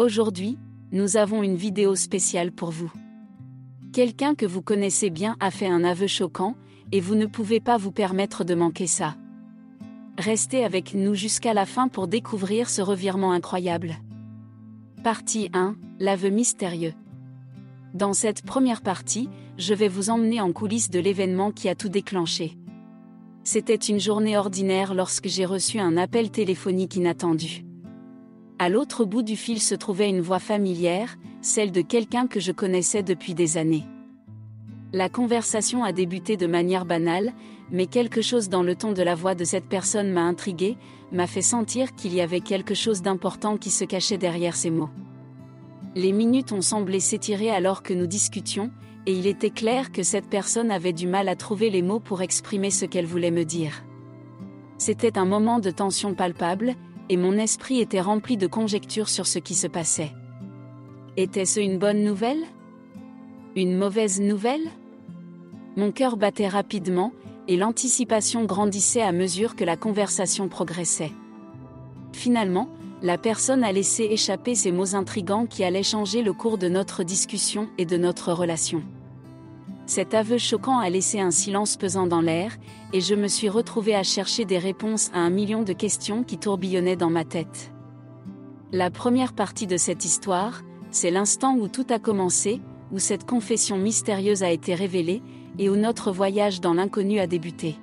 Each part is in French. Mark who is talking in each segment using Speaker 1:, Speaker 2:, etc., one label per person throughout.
Speaker 1: Aujourd'hui, nous avons une vidéo spéciale pour vous. Quelqu'un que vous connaissez bien a fait un aveu choquant, et vous ne pouvez pas vous permettre de manquer ça. Restez avec nous jusqu'à la fin pour découvrir ce revirement incroyable. Partie 1, l'aveu mystérieux. Dans cette première partie, je vais vous emmener en coulisses de l'événement qui a tout déclenché. C'était une journée ordinaire lorsque j'ai reçu un appel téléphonique inattendu. À l'autre bout du fil se trouvait une voix familière, celle de quelqu'un que je connaissais depuis des années. La conversation a débuté de manière banale, mais quelque chose dans le ton de la voix de cette personne m'a intrigué, m'a fait sentir qu'il y avait quelque chose d'important qui se cachait derrière ces mots. Les minutes ont semblé s'étirer alors que nous discutions, et il était clair que cette personne avait du mal à trouver les mots pour exprimer ce qu'elle voulait me dire. C'était un moment de tension palpable, et mon esprit était rempli de conjectures sur ce qui se passait. Était-ce une bonne nouvelle? Une mauvaise nouvelle? Mon cœur battait rapidement, et l'anticipation grandissait à mesure que la conversation progressait. Finalement, la personne a laissé échapper ces mots intrigants qui allaient changer le cours de notre discussion et de notre relation. Cet aveu choquant a laissé un silence pesant dans l'air, et je me suis retrouvée à chercher des réponses à 1 million de questions qui tourbillonnaient dans ma tête. La première partie de cette histoire, c'est l'instant où tout a commencé, où cette confession mystérieuse a été révélée, et où notre voyage dans l'inconnu a débuté.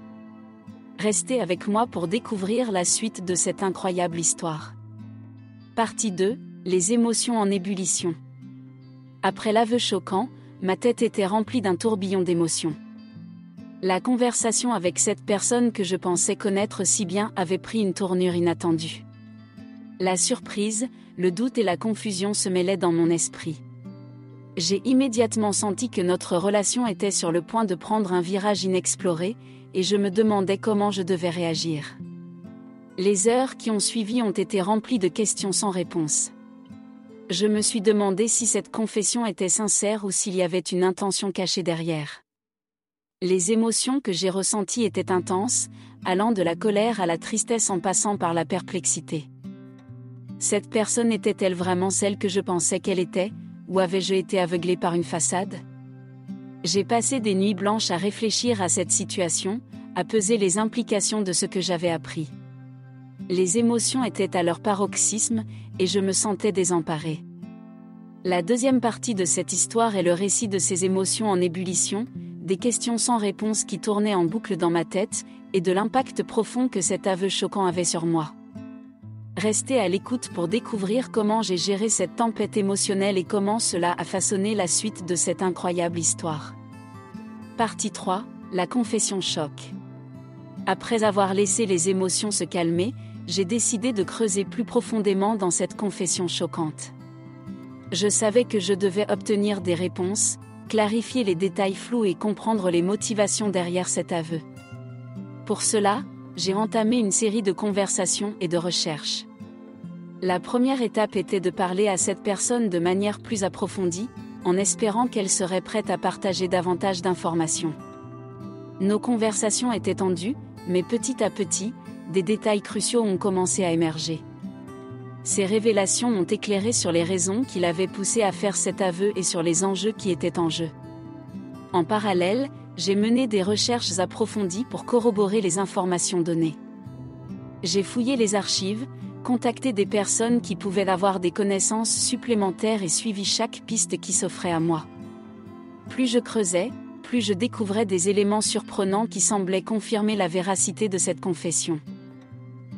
Speaker 1: Restez avec moi pour découvrir la suite de cette incroyable histoire. Partie 2, les émotions en ébullition. Après l'aveu choquant, ma tête était remplie d'un tourbillon d'émotions. La conversation avec cette personne que je pensais connaître si bien avait pris une tournure inattendue. La surprise, le doute et la confusion se mêlaient dans mon esprit. J'ai immédiatement senti que notre relation était sur le point de prendre un virage inexploré, et je me demandais comment je devais réagir. Les heures qui ont suivi ont été remplies de questions sans réponse. Je me suis demandé si cette confession était sincère ou s'il y avait une intention cachée derrière. Les émotions que j'ai ressenties étaient intenses, allant de la colère à la tristesse en passant par la perplexité. Cette personne était-elle vraiment celle que je pensais qu'elle était, ou avais-je été aveuglé par une façade? J'ai passé des nuits blanches à réfléchir à cette situation, à peser les implications de ce que j'avais appris. Les émotions étaient à leur paroxysme, et je me sentais désemparée. La deuxième partie de cette histoire est le récit de ces émotions en ébullition, des questions sans réponse qui tournaient en boucle dans ma tête, et de l'impact profond que cet aveu choquant avait sur moi. Restez à l'écoute pour découvrir comment j'ai géré cette tempête émotionnelle et comment cela a façonné la suite de cette incroyable histoire. Partie 3, la confession choc. Après avoir laissé les émotions se calmer, j'ai décidé de creuser plus profondément dans cette confession choquante. Je savais que je devais obtenir des réponses, clarifier les détails flous et comprendre les motivations derrière cet aveu. Pour cela, j'ai entamé une série de conversations et de recherches. La première étape était de parler à cette personne de manière plus approfondie, en espérant qu'elle serait prête à partager davantage d'informations. Nos conversations étaient tendues, mais petit à petit, des détails cruciaux ont commencé à émerger. Ces révélations m'ont éclairé sur les raisons qui l'avaient poussé à faire cet aveu et sur les enjeux qui étaient en jeu. En parallèle, j'ai mené des recherches approfondies pour corroborer les informations données. J'ai fouillé les archives, contacté des personnes qui pouvaient avoir des connaissances supplémentaires et suivi chaque piste qui s'offrait à moi. Plus je creusais, plus je découvrais des éléments surprenants qui semblaient confirmer la véracité de cette confession.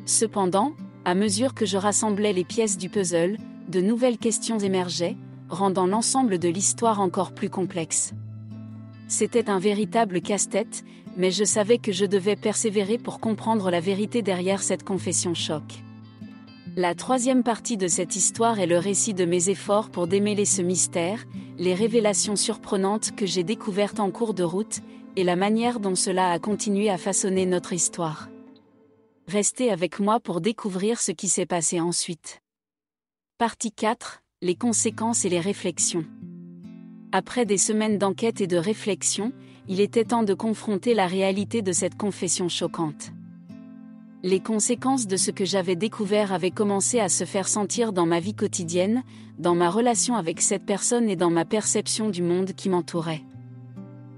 Speaker 1: Cependant, à mesure que je rassemblais les pièces du puzzle, de nouvelles questions émergeaient, rendant l'ensemble de l'histoire encore plus complexe. C'était un véritable casse-tête, mais je savais que je devais persévérer pour comprendre la vérité derrière cette confession choc. La troisième partie de cette histoire est le récit de mes efforts pour démêler ce mystère, les révélations surprenantes que j'ai découvertes en cours de route, et la manière dont cela a continué à façonner notre histoire. Restez avec moi pour découvrir ce qui s'est passé ensuite. Partie 4, les conséquences et les réflexions. Après des semaines d'enquête et de réflexion, il était temps de confronter la réalité de cette confession choquante. Les conséquences de ce que j'avais découvert avaient commencé à se faire sentir dans ma vie quotidienne, dans ma relation avec cette personne et dans ma perception du monde qui m'entourait.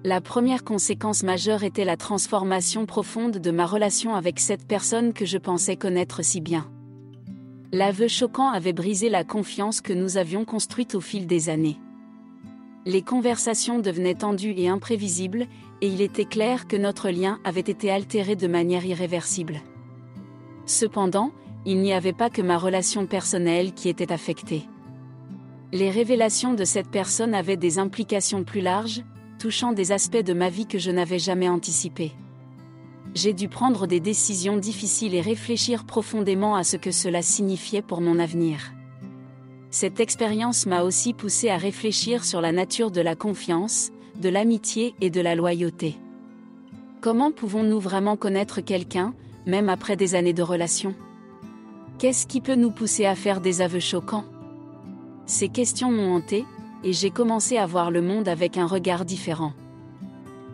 Speaker 1: La première conséquence majeure était la transformation profonde de ma relation avec cette personne que je pensais connaître si bien. L'aveu choquant avait brisé la confiance que nous avions construite au fil des années. Les conversations devenaient tendues et imprévisibles, et il était clair que notre lien avait été altéré de manière irréversible. Cependant, il n'y avait pas que ma relation personnelle qui était affectée. Les révélations de cette personne avaient des implications plus larges, touchant des aspects de ma vie que je n'avais jamais anticipés. J'ai dû prendre des décisions difficiles et réfléchir profondément à ce que cela signifiait pour mon avenir. Cette expérience m'a aussi poussé à réfléchir sur la nature de la confiance, de l'amitié et de la loyauté. Comment pouvons-nous vraiment connaître quelqu'un, même après des années de relation? Qu'est-ce qui peut nous pousser à faire des aveux choquants? Ces questions m'ont hanté, et j'ai commencé à voir le monde avec un regard différent.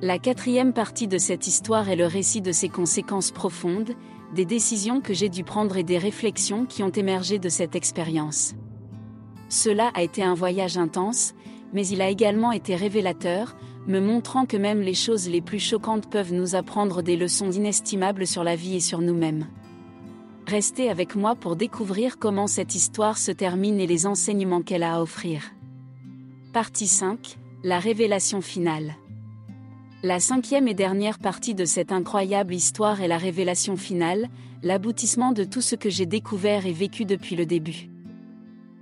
Speaker 1: La quatrième partie de cette histoire est le récit de ses conséquences profondes, des décisions que j'ai dû prendre et des réflexions qui ont émergé de cette expérience. Cela a été un voyage intense, mais il a également été révélateur, me montrant que même les choses les plus choquantes peuvent nous apprendre des leçons inestimables sur la vie et sur nous-mêmes. Restez avec moi pour découvrir comment cette histoire se termine et les enseignements qu'elle a à offrir. Partie 5, la révélation finale. La cinquième et dernière partie de cette incroyable histoire est la révélation finale, l'aboutissement de tout ce que j'ai découvert et vécu depuis le début.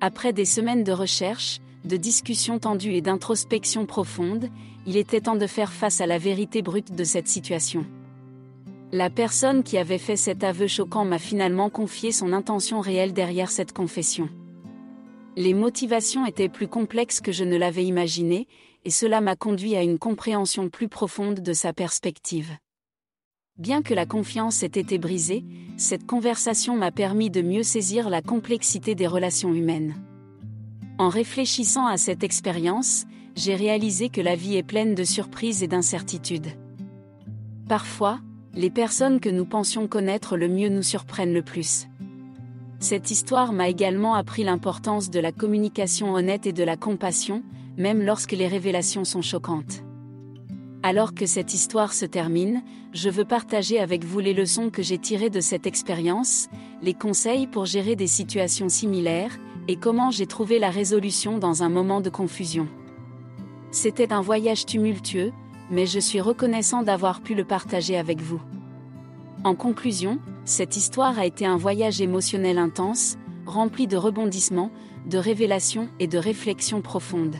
Speaker 1: Après des semaines de recherche, de discussions tendues et d'introspection profonde, il était temps de faire face à la vérité brute de cette situation. La personne qui avait fait cet aveu choquant m'a finalement confié son intention réelle derrière cette confession. Les motivations étaient plus complexes que je ne l'avais imaginé, et cela m'a conduit à une compréhension plus profonde de sa perspective. Bien que la confiance ait été brisée, cette conversation m'a permis de mieux saisir la complexité des relations humaines. En réfléchissant à cette expérience, j'ai réalisé que la vie est pleine de surprises et d'incertitudes. Parfois, les personnes que nous pensions connaître le mieux nous surprennent le plus. Cette histoire m'a également appris l'importance de la communication honnête et de la compassion, même lorsque les révélations sont choquantes. Alors que cette histoire se termine, je veux partager avec vous les leçons que j'ai tirées de cette expérience, les conseils pour gérer des situations similaires, et comment j'ai trouvé la résolution dans un moment de confusion. C'était un voyage tumultueux, mais je suis reconnaissant d'avoir pu le partager avec vous. En conclusion, cette histoire a été un voyage émotionnel intense, rempli de rebondissements, de révélations et de réflexions profondes.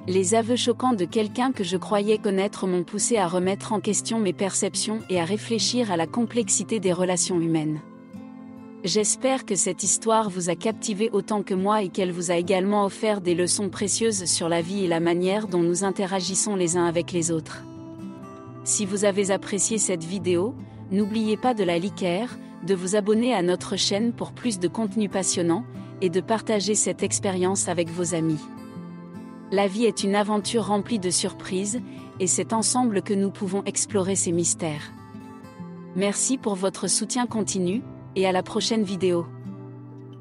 Speaker 1: Les aveux choquants de quelqu'un que je croyais connaître m'ont poussé à remettre en question mes perceptions et à réfléchir à la complexité des relations humaines. J'espère que cette histoire vous a captivé autant que moi et qu'elle vous a également offert des leçons précieuses sur la vie et la manière dont nous interagissons les uns avec les autres. Si vous avez apprécié cette vidéo, n'oubliez pas de la liker, de vous abonner à notre chaîne pour plus de contenu passionnant, et de partager cette expérience avec vos amis. La vie est une aventure remplie de surprises, et c'est ensemble que nous pouvons explorer ces mystères. Merci pour votre soutien continu, et à la prochaine vidéo.